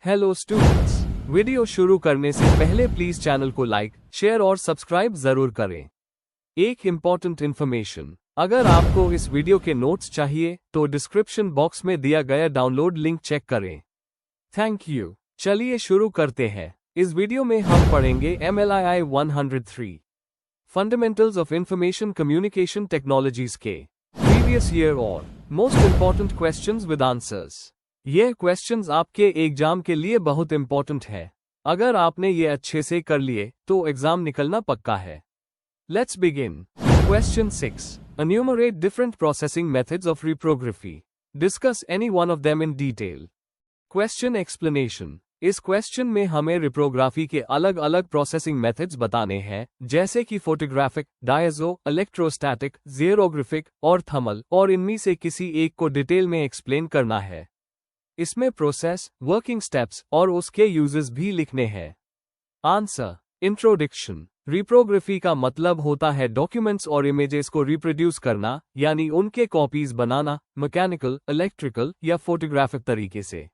Hello students, video शुरू करने से पहले प्लीज चैनल को लाइक, शेयर और सब्सक्राइब जरूर करें। एक इम्पॉर्टेंट इन्फॉर्मेशन, अगर आपको इस वीडियो के नोट्स चाहिए तो डिस्क्रिप्शन बॉक्स में दिया गया डाउनलोड लिंक चेक करें। Thank you. चलिए शुरू करते हैं। इस वीडियो में हम पढ़ेंगे MLII 103 fundamentals of information communication technologies के प्रीवियस ईयर और most important questions with answers. यह क्वेश्चंस आपके एग्जाम के लिए बहुत इंपॉर्टेंट है। अगर आपने ये अच्छे से कर लिए तो एग्जाम निकलना पक्का है। Let's begin. Question 6, enumerate different processing methods of reprography. Discuss any one of them in detail. Question explanation. इस क्वेश्चन में हमें रिप्रोग्राफी के अलग अलग प्रोसेसिंग मेथड्स बताने हैं, जैसे कि फोटोग्राफिक, डायजो, इलेक्ट्रोस्टैटिक, ज़ेरोग्राफिक और थर्मल, और इनमें से किसी एक को डिटेल में एक्सप्लेन करना है। इसमें प्रोसेस, वर्किंग स्टेप्स और उसके यूजेस भी लिखने हैं। आंसर। इंट्रोडक्शन। रिप्रोग्राफी का मतलब होता है डॉक्यूमेंट्स और इमेजेस को रिप्रोड्यूस करना, यानी उनके कॉपीज बनाना, मैकेनिकल, इलेक्ट्रिकल या फोटोग्राफिक तरीके से।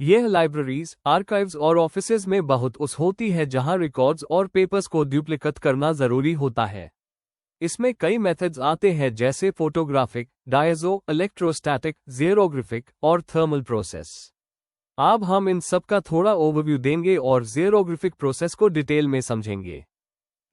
यह लाइब्रेरीज, आर्काइव्स और ऑफिसेज में बहुत होती है जहां रिकॉर्ड्स और पेपर्स को डुप्लीकेट करना जरूरी होता है। इसमें कई मेथड्स आते हैं जैसे फोटोग्राफिक, डायजो, इलेक्ट्रोस्टैटिक, ज़ेरोग्राफिक और थर्मल प्रोसेस। अब हम इन सब का थोड़ा ओवरव्यू देंगे और ज़ेरोग्राफिक प्रोसेस को डिटेल में समझेंगे।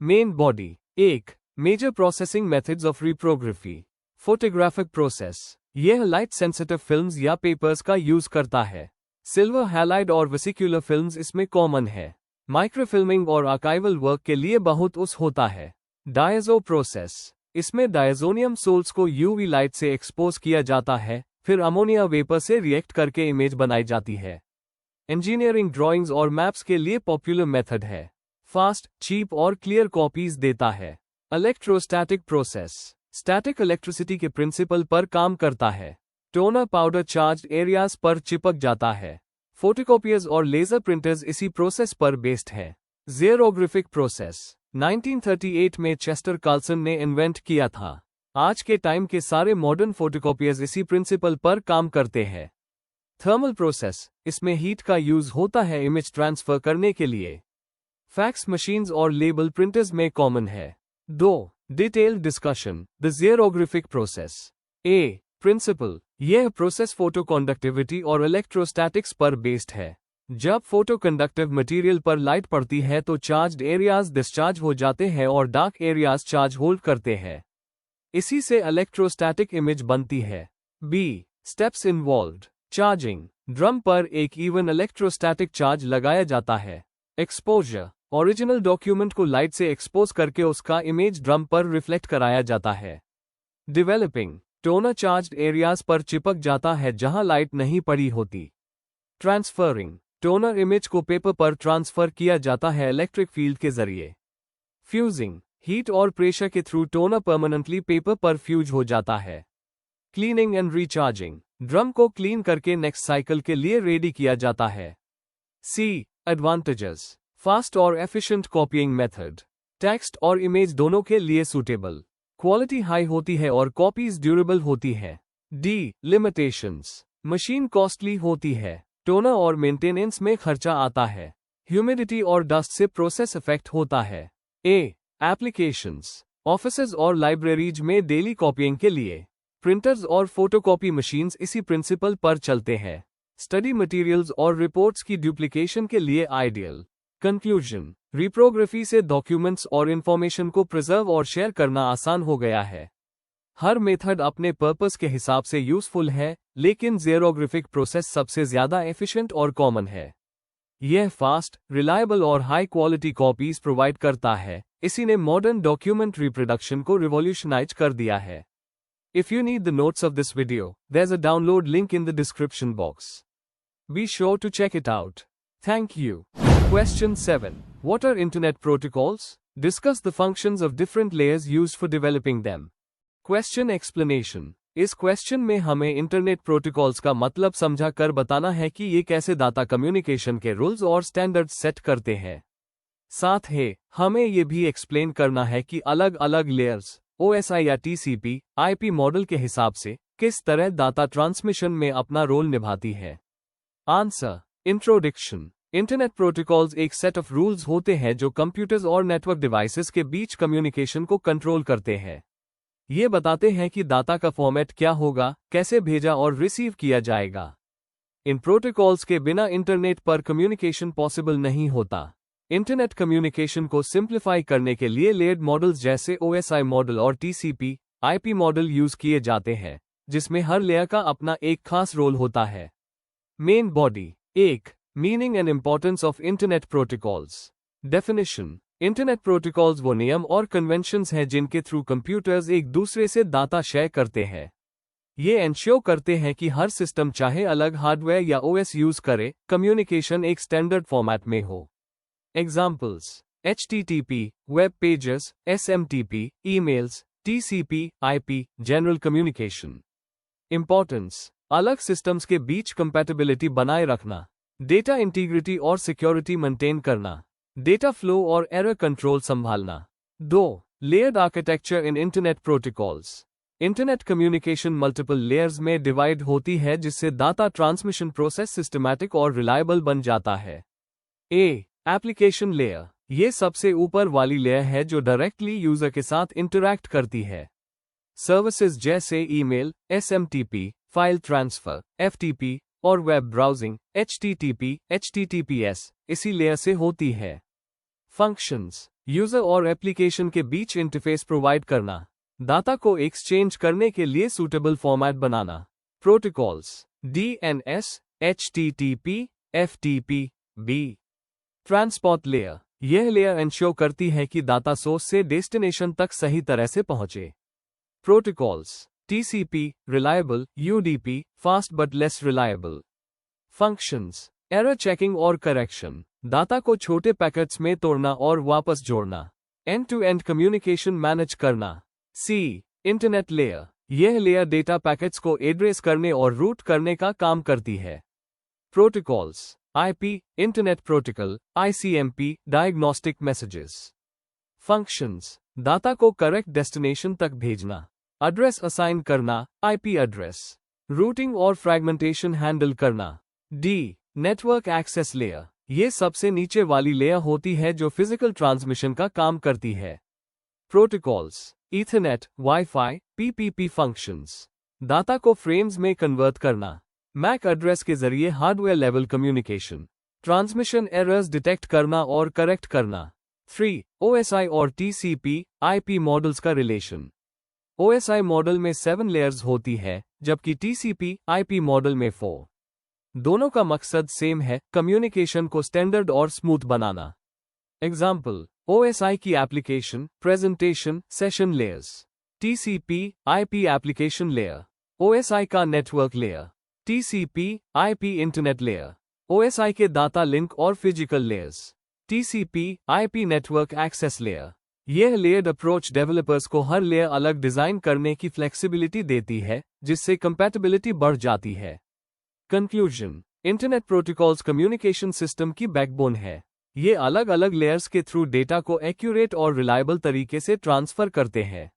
Main body. 1. Major processing methods of reprography. Photographic process. यह लाइट सेंसिटिव फिल्म्स या पेपर्स का यूज करता है। सिल्वर हैलाइड और वेसिकुलर फिल्म्स इसमें कॉमन है। माइक्रोफिल्मिंग और आर्काइवल वर्क के लिए बहुत होता है। Diazo process. इसमें डायजोनियम सोल्स को यूवी लाइट से एक्सपोज किया जाता है, फिर अमोनिया वेपर से रिएक्ट करके इमेज बनाई जाती है। इंजीनियरिंग ड्राइंग्स और मैप्स के लिए पॉपुलर मेथड है। फास्ट, चीप और क्लियर कॉपीज देता है। Electrostatic process. स्टैटिक इलेक्ट्रिसिटी के प्रिंसिपल पर काम करता है। टोनर पाउडर चार्ज्ड एरियाज पर चिपक जाता है। फोटोकॉपियर्स और लेजर प्रिंटर्स इसी प्रोसेस पर बेस्ड है। ज़ेरोग्राफिक प्रोसेस 1938 में चेस्टर कार्लसन ने इन्वेंट किया था। आज के टाइम के सारे मॉडर्न फोटोकॉपियर्स इसी प्रिंसिपल पर काम करते हैं। Thermal process. इसमें हीट का यूज होता है इमेज ट्रांसफर करने के लिए। फैक्स मशीन्स और लेबल प्रिंटर्स में कॉमन है। 2. Detailed discussion. The xerographic process. A. Principle. यह प्रोसेस फोटोकंडक्टिविटी और इलेक्ट्रोस्टैटिक्स पर बेस्ड है। जब फोटोकंडक्टिव मटेरियल पर लाइट पड़ती है तो चार्ज्ड एरियाज डिस्चार्ज हो जाते हैं और डार्क एरियाज चार्ज होल्ड करते हैं। इसी से इलेक्ट्रोस्टैटिक इमेज बनती है। B. Steps involved. Charging. Drum पर एक इवन इलेक्ट्रोस्टैटिक चार्ज लगाया जाता है। एक्सपोजर। ओरिजिनल डॉक्यूमेंट को लाइट से एक्सपोज करके उसका इमेज ड्रम पर रिफ्लेक्ट कराया जाता है। डेवलपिंग। टोनर चार्ज्ड एरियाज पर चिपक जाता है जहां लाइट नहीं पड़ी होती। ट्रांसफरिंग। टोनर इमेज को पेपर पर ट्रांसफर किया जाता है इलेक्ट्रिक फील्ड के जरिए। फ्यूजिंग। हीट और प्रेशर के थ्रू टोनर परमानेंटली पेपर पर फ्यूज हो जाता है। Cleaning and recharging. ड्रम को क्लीन करके नेक्स्ट साइकिल के लिए रेडी किया जाता है। सी. एडवांटेजेस। फास्ट और एफिशिएंट कॉपीइंग मेथड। टेक्स्ट और इमेज दोनों के लिए सूटेबल। क्वालिटी हाई होती है और कॉपीज ड्यूरेबल होती है। डी. लिमिटेशंस। मशीन कॉस्टली होती है। टोनर और मेंटेनेंस में खर्चा आता है। ह्यूमिडिटी और डस्ट से प्रोसेस इफेक्ट होता है। ए. एप्लीकेशंस। ऑफिसेज और लाइब्रेरीज में डेली कॉपीइंग के लिए। प्रिंटर्स और फोटोकॉपी मशीन्स इसी प्रिंसिपल पर चलते हैं। स्टडी मटेरियल्स और रिपोर्ट्स की डुप्लीकेशन के लिए आइडियल। कंक्लूजन। रिप्रोग्राफी से डॉक्यूमेंट्स और इंफॉर्मेशन को प्रिजर्व और शेयर करना आसान हो गया है। हर मेथड अपने पर्पस के हिसाब से यूजफुल है, लेकिन ज़ेरोग्राफिक प्रोसेस सबसे ज्यादा एफिशिएंट और कॉमन है। यह फास्ट, रिलायबल और हाई क्वालिटी कॉपीज प्रोवाइड करता है। इसी ने मॉडर्न डॉक्यूमेंट रिप्रोडक्शन को रिवॉल्यूशनाइज कर दिया है। If you need the notes of this video, there is a download link in the description box. Be sure to check it out. Thank you. Question 7. What are Internet protocols? Discuss the functions of different layers used for developing them. Question explanation. इस question में हमें internet protocols का मतलब समझा कर बताना है कि ये कैसे डाटा कम्युनिकेशन के रूल्स और स्टैंडर्ड्स सेट करते हैं। साथ ही हमें ये भी एक्सप्लेन करना है कि अलग अलग लेयर्स OSI या TCP, IP मॉडल के हिसाब से किस तरह डाटा ट्रांसमिशन में अपना रोल निभाती है। आंसर। इंट्रोडक्शन। इंटरनेट प्रोटोकॉल्स एक सेट ऑफ रूल्स होते हैं जो कंप्यूटर्स और नेटवर्क डिवाइसेस के बीच कम्युनिकेशन को कंट्रोल करते हैं। ये बताते हैं कि डाटा का फॉर्मेट क्या होगा, कैसे भेजा और रिसीव किया जाएगा। इन प्रोटोकॉल्स के बिना इंटरनेट पर कम्युनिकेशन पॉसिबल नहीं होता। इंटरनेट कम्युनिकेशन को सिंप्लीफाई करने के लिए लेयर्ड मॉडल्स जैसे OSI मॉडल और TCP/IP मॉडल यूज किए जाते हैं, जिसमें हर लेयर का अपना एक खास रोल होता है। Main body. 1. Meaning and importance of internet protocols. Definition. Internet protocols वो नियम और कन्वेंशंस हैं जिनके थ्रू कंप्यूटर्स एक दूसरे से डाटा शेयर करते हैं। ये एंश्योर करते हैं कि हर सिस्टम चाहे अलग हार्डवेयर या OS यूज करे, कम्युनिकेशन एक स्टैंडर्ड फॉर्मेट में हो। Examples: HTTP, web pages, SMTP, emails, TCP/IP, general communication. Importance: अलग सिस्टम्स के बीच कंपैटिबिलिटी बनाए रखना, डेटा इंटीग्रिटी और सिक्योरिटी मेंटेन करना, डेटा फ्लो और एरर कंट्रोल संभालना। 2. लेयर्ड आर्किटेक्चर इन internet protocols. Internet communication multiple layers में डिवाइड होती है, जिससे डाटा ट्रांसमिशन प्रोसेस सिस्टमैटिक और रिलायबल बन जाता है। A. Application layer. ये सबसे ऊपर वाली लेयर है जो डायरेक्टली यूजर के साथ इंटरैक्ट करती है। सर्विसेज जैसे email, SMTP, file transfer, FTP और वेब ब्राउजिंग, HTTP, HTTPS इसी लेयर से होती है। फंक्शंस। यूजर और एप्लीकेशन के बीच इंटरफेस प्रोवाइड करना, डाटा को एक्सचेंज करने के लिए सूटेबल फॉर्मेट बनाना। Protocols. DNS, HTTP, FTP, B। Transport layer. यह लेयर इंश्योर करती है कि डाटा सोर्स से डेस्टिनेशन तक सही तरह से पहुंचे। Protocols. TCP, reliable, UDP, fast but less reliable. Functions. Error checking और करेक्शन, डाटा को छोटे पैकेट्स में तोड़ना और वापस जोड़ना। End to end communication manage करना। C. Internet layer. यह लेयर डेटा पैकेट्स को एड्रेस करने और रूट करने का काम करती है। Protocols. IP, internet protocol, ICMP, diagnostic messages. Functions. Data को करेक्ट डेस्टिनेशन तक भेजना, एड्रेस असाइन करना, IP एड्रेस, रूटिंग और फ्रैगमेंटेशन हैंडल करना। D. Network access layer. ये सबसे नीचे वाली लेयर होती है जो फिजिकल ट्रांसमिशन का काम करती है। Protocols. Ethernet, wifi, PPP functions, data को फ्रेम्स में कन्वर्ट करना, मैक एड्रेस के जरिए hardware level communication, transmission errors detect करना और करेक्ट करना। 3. OSI और TCP/IP मॉडल्स का रिलेशन। OSI मॉडल में 7 लेयर्स होती है, जबकि TCP/IP मॉडल में 4। दोनों का मकसद सेम है, कम्युनिकेशन को स्टैंडर्ड और स्मूथ बनाना। एग्जाम्पल: OSI की application, presentation, session layers. TCP/IP application layer. OSI का network layer. TCP/IP internet layer. OSI के डाटा लिंक और physical layers. TCP/IP network access layer. यह लेयर्ड अप्रोच डेवलपर्स को हर लेयर अलग डिजाइन करने की फ्लेक्सिबिलिटी देती है, जिससे कंपैटिबिलिटी बढ़ जाती है। Conclusion. Internet protocols communication system की बैकबोन है। ये अलग अलग लेयर्स के थ्रू डेटा को एक्यूरेट और रिलायबल तरीके से ट्रांसफर करते हैं।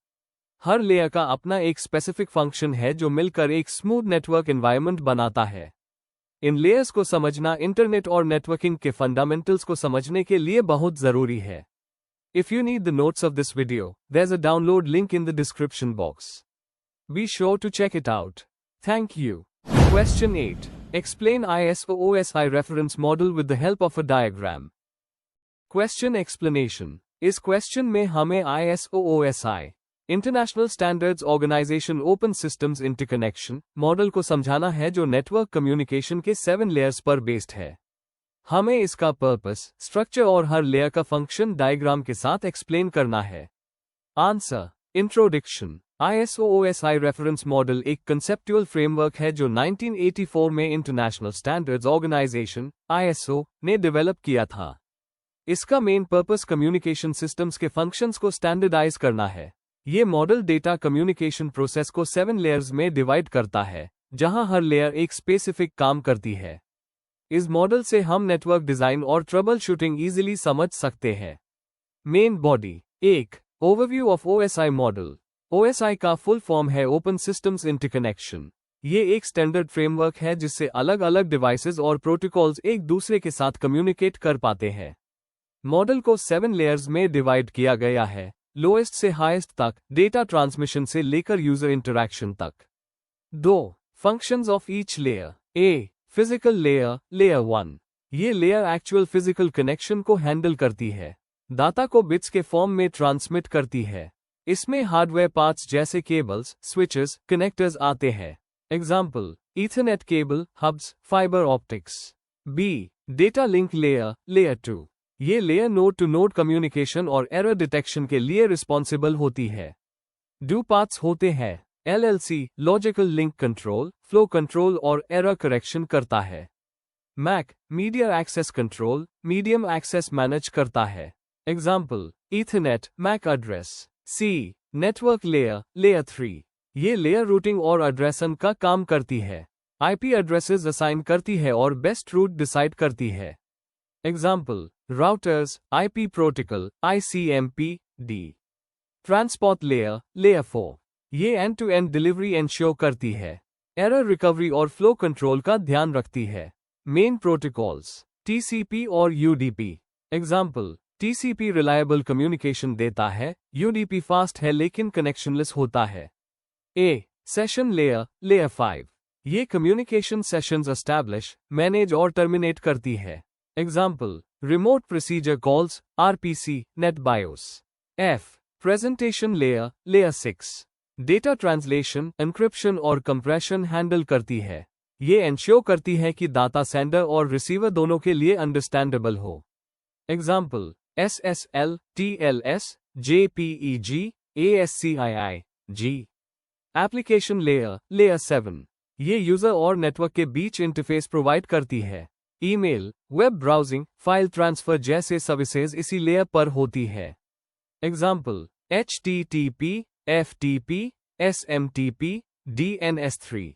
हर लेयर का अपना एक स्पेसिफिक फंक्शन है जो मिलकर एक स्मूथ नेटवर्क एनवायरनमेंट बनाता है। इन लेयर्स को समझना इंटरनेट और नेटवर्किंग के फंडामेंटल्स को समझने के लिए बहुत जरूरी है। If you need the notes of this video, there's a download link in the description box. Be sure to check it out. Thank you. Question 8. Explain ISO/OSI reference model with the help of a diagram. Question explanation. इस question में हमें ISO/OSI international standards organisation open systems interconnection model को समझाना है, जो network communication के 7 layers पर based है। हमें इसका पर्पस, स्ट्रक्चर और हर लेयर का फंक्शन डायग्राम के साथ एक्सप्लेन करना है। Answer. Introduction. ISO/OSI reference model एक कंसेप्चुअल फ्रेमवर्क है जो 1984 में इंटरनेशनल स्टैंडर्ड्स ऑर्गेनाइजेशन (ISO) ने डेवलप किया था। इसका मेन पर्पस कम्युनिकेशन सिस्टम्स के फंक्शंस को स्टैंडर्डाइज करना है। ये मॉडल डेटा कम्युनिकेशन प्रोसेस को 7 लेयर्स में डिवाइड करता है, जहां हर लेयर एक स्पेसिफिक काम करती है। इस मॉडल से हम नेटवर्क डिजाइन और ट्रबल शूटिंग इजीली समझ सकते हैं। Main body. 1. Overview of OSI model. OSI का फुल फॉर्म है ओपन सिस्टम्स इंटरकनेक्शन। ये एक स्टैंडर्ड फ्रेमवर्क है जिससे अलग अलग डिवाइसेस और प्रोटोकॉल्स एक दूसरे के साथ कम्युनिकेट कर पाते हैं। मॉडल को 7 लेयर्स में डिवाइड किया गया है, लोएस्ट से हाईएस्ट तक, डेटा ट्रांसमिशन से लेकर यूजर इंटरैक्शन तक। 2. Functions of each layer. A. Physical layer, layer 1। ये लेयर एक्चुअल फिजिकल कनेक्शन को हैंडल करती है, डाटा को बिट्स के फॉर्म में ट्रांसमिट करती है। इसमें हार्डवेयर पार्ट्स जैसे केबल्स, स्विचेस, कनेक्टर्स आते हैं। Example, Ethernet cable, hubs, fibre optics. B. Data link layer, layer 2। ये layer node to node communication और एरर डिटेक्शन के लिए रिस्पॉन्सिबल होती है। दो पार्ट्स होते हैं, LLC, logical link control, flow control और एरर करेक्शन करता है। MAC, media access control, medium access manage करता है। Example, Ethernet, MAC address. C. Network layer, layer 3। ये लेयर रूटिंग और एड्रेसन का काम करती है, आईपी एड्रेसेस असाइन करती है और बेस्ट रूट डिसाइड करती है। Example, routers, IP protocol, ICMP, D. Transport layer, layer 4। ये end to end delivery ensure करती है, एरर रिकवरी और फ्लो कंट्रोल का ध्यान रखती है। मेन प्रोटोकॉल्स, टीसीपी और UDP. Example, TCP reliable communication देता है, यूडीपी फास्ट है लेकिन कनेक्शनलेस होता है। ए. Session layer, layer 5। ये कम्युनिकेशन सेशंस एस्टैब्लिश, मैनेज और टर्मिनेट करती है। Example, remote procedure calls, RPC, net BIOS. F. Presentation layer, layer 6। Data translation, encryption और कंप्रेशन हैंडल करती है। ये एंश्योर करती है कि डाटा सेंडर और रिसीवर दोनों के लिए अंडरस्टैंडेबल हो। Example, SSL, TLS, JPEG, ASCII, G। Application layer, layer 7। ये यूजर और नेटवर्क के बीच इंटरफेस प्रोवाइड करती है। Email, web browsing, file transfer जैसे सर्विसेज इसी लेयर पर होती है। Example, HTTP, FTP, SMTP, DNS3।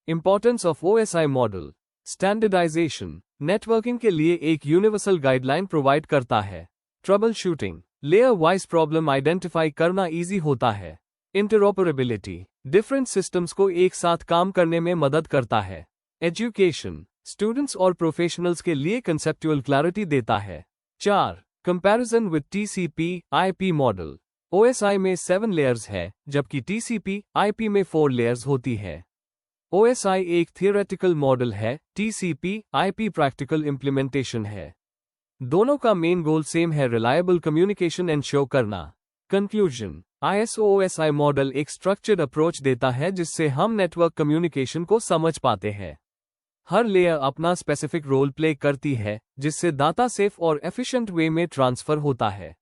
Importance of OSI मॉडल। स्टैंडर्डाइजेशन, नेटवर्किंग के लिए एक यूनिवर्सल गाइडलाइन प्रोवाइड करता है। Troubleshooting, layer wise problem identify करना इजी होता है। इंटरऑपरेबिलिटी, डिफरेंट सिस्टम्स को एक साथ काम करने में मदद करता है। एजुकेशन, स्टूडेंट्स और प्रोफेशनल्स के लिए कंसेप्चुअल क्लैरिटी देता है। 4. Comparison with TCP, IP model. OSI में 7 लेयर्स है, जबकि TCP, IP में 4 लेयर्स होती है। OSI एक थियोरेटिकल मॉडल है, TCP, IP प्रैक्टिकल इम्प्लीमेंटेशन है। दोनों का मेन गोल सेम है, रिलायबल कम्युनिकेशन एंश्योर करना। कंक्लूजन, ISO OSI मॉडल एक स्ट्रक्चर्ड अप्रोच देता है जिससे हम नेटवर्क कम्युनिकेशन को समझ पाते हैं। हर लेयर अपना स्पेसिफिक रोल प्ले करती है, जिससे डाटा सेफ और एफिशिएंट वे में ट्रांसफर होता है।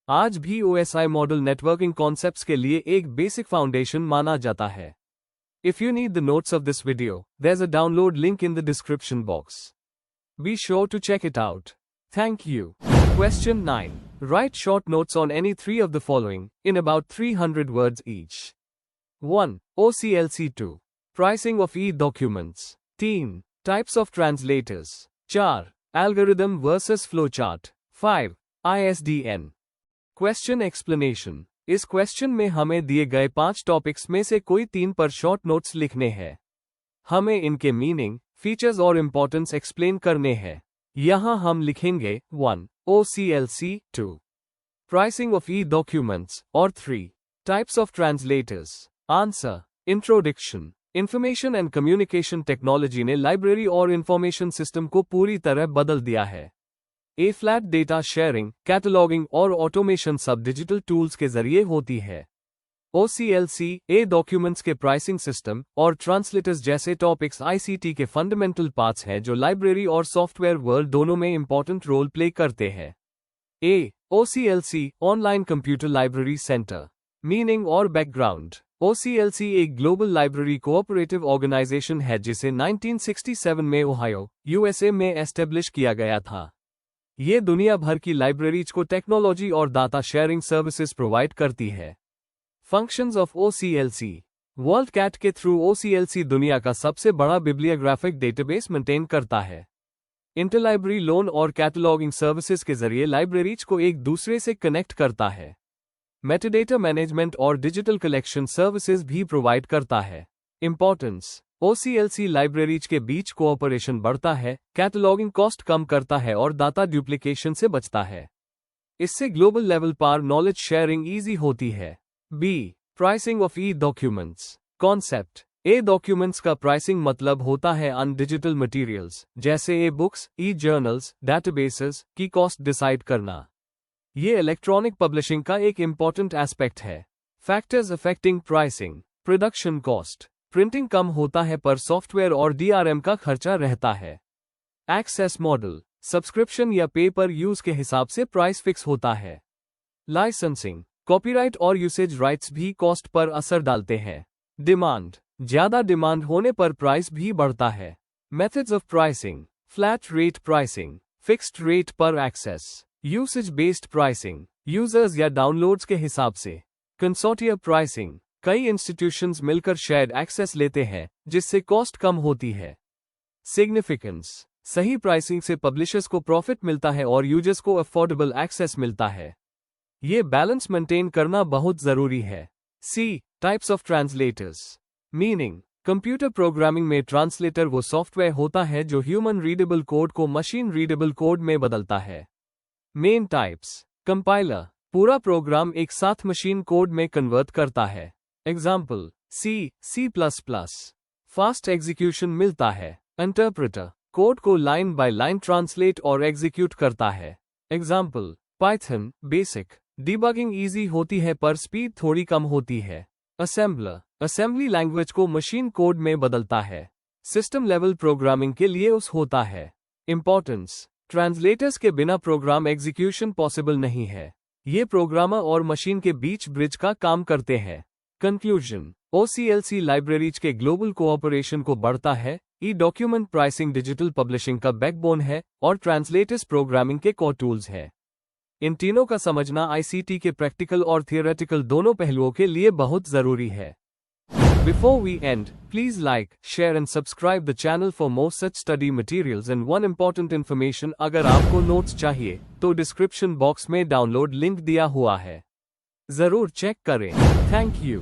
आज भी OSI मॉडल नेटवर्किंग कॉन्सेप्ट्स के लिए एक बेसिक फाउंडेशन माना जाता है। If you need the notes of this video, there's a download link in the description box. Be sure to check it out. Thank you. Question 9. Write short notes on any 3 of the following, in about 300 words each. 1. OCLC 2. Pricing of e-documents. 3. Types of translators. 4. Algorithm versus flowchart. 5. ISDN. Question explanation. इस question में हमें दिए गए 5 topics में से कोई 3 पर short notes लिखने हैं। हमें इनके मीनिंग, फीचर्स और इंपॉर्टेंस एक्सप्लेन करने हैं। यहां हम लिखेंगे 1. OCLC 2. Pricing of e-documents और 3. Types of translators. Answer, introduction. Information and communication technology ने लाइब्रेरी और इंफॉर्मेशन सिस्टम को पूरी तरह बदल दिया है। फ्लैट डेटा शेयरिंग, कैटलॉगिंग और ऑटोमेशन सब डिजिटल टूल्स के जरिए होती है। OCLC, डॉक्यूमेंट्स के प्राइसिंग सिस्टम और ट्रांसलेटर्स जैसे टॉपिक्स ICT के फंडामेंटल पार्ट्स हैं जो लाइब्रेरी और सॉफ्टवेयर वर्ल्ड दोनों में इंपॉर्टेंट रोल प्ले करते हैं। OCLC, online computer library centre. Meaning और बैकग्राउंड। OCLC एक ग्लोबल लाइब्रेरी कोऑपरेटिव ऑर्गेनाइजेशन है जिसे 1967 में ओहायो, USA में एस्टेब्लिश किया गया था। ये दुनिया भर की लाइब्रेरीज को टेक्नोलॉजी और डाटा शेयरिंग सर्विसेज प्रोवाइड करती है। Functions of OCLC। वर्ल्डकैट के थ्रू OCLC दुनिया का सबसे बड़ा बिब्लियोग्राफिक डेटाबेस मेंटेन करता है। इंटरलाइब्रेरी लोन और कैटलॉगिंग सर्विसेज के जरिए लाइब्रेरीज को एक दूसरे से कनेक्ट करता है। मेटाडेटा मैनेजमेंट और डिजिटल कलेक्शन सर्विसेज भी प्रोवाइड करता है। इंपॉर्टेंस, OCLC लाइब्रेरीज के बीच कोऑपरेशन बढ़ता है, कैटलॉगिंग कॉस्ट कम करता है और डाटा डुप्लीकेशन से बचता है। इससे ग्लोबल लेवल पर नॉलेज शेयरिंग इजी होती है। B, pricing of e documents concept. E documents का प्राइसिंग मतलब होता है अन डिजिटल मटेरियल्स जैसे e books, e journals, databases की कॉस्ट डिसाइड करना। ये इलेक्ट्रॉनिक पब्लिशिंग का एक इंपॉर्टेंट एस्पेक्ट है। Factors affecting pricing, production cost, printing कम होता है पर सॉफ्टवेयर और DRM का खर्चा रहता है। एक्सेस मॉडल, सब्सक्रिप्शन या पे पर यूज के हिसाब से प्राइस फिक्स होता है। लाइसेंसिंग, कॉपीराइट और यूसेज राइट्स भी कॉस्ट पर असर डालते हैं। डिमांड, ज्यादा डिमांड होने पर प्राइस भी बढ़ता है। Methods of pricing, flat rate pricing, fixed rate पर access, usage based pricing, users या डाउनलोड्स के हिसाब से। कंसोर्टियम प्राइसिंग, कई इंस्टीट्यूशंस मिलकर शेयर्ड एक्सेस लेते हैं जिससे कॉस्ट कम होती है। सिग्निफिकेंस, सही प्राइसिंग से पब्लिशर्स को प्रॉफिट मिलता है और यूजर्स को अफोर्डेबल एक्सेस मिलता है। ये बैलेंस मेंटेन करना बहुत जरूरी है। See, types of translators. Meaning, computer programming में ट्रांसलेटर वो सॉफ्टवेयर होता है जो ह्यूमन रीडेबल कोड को मशीन रीडेबल कोड में बदलता है। मेन टाइप्स, कंपाइलर, पूरा प्रोग्राम एक साथ मशीन कोड में कन्वर्ट करता है। Example, C++। फास्ट एग्जीक्यूशन मिलता है। इंटरप्रेटर, कोड को लाइन बाय लाइन ट्रांसलेट और एग्जीक्यूट करता है। Example, Python, basic. Debugging easy होती है पर स्पीड थोड़ी कम होती है। असेंबलर, असेंबली लैंग्वेज को मशीन कोड में बदलता है। सिस्टम लेवल प्रोग्रामिंग के लिए उस होता है। इंपॉर्टेंस, ट्रांसलेटर्स के बिना प्रोग्राम एग्जीक्यूशन पॉसिबल नहीं है। ये प्रोग्रामर और मशीन के बीच ब्रिज का काम करते हैं। कंक्लूजन, OCLC लाइब्रेरीज के ग्लोबल कोऑपरेशन को बढ़ता है। ई डॉक्यूमेंट प्राइसिंग डिजिटल पब्लिशिंग का बैकबोन है और ट्रांसलेटर्स प्रोग्रामिंग के कोर टूल्स है। इन तीनों का समझना ICT के प्रैक्टिकल और थियोरेटिकल दोनों पहलुओं के लिए बहुत जरूरी है। Before we end, please like, share and subscribe the channel for more such study materials and one important information अगर आपको नोट्स चाहिए तो डिस्क्रिप्शन बॉक्स में डाउनलोड लिंक दिया हुआ है, जरूर चेक करें। Thank you.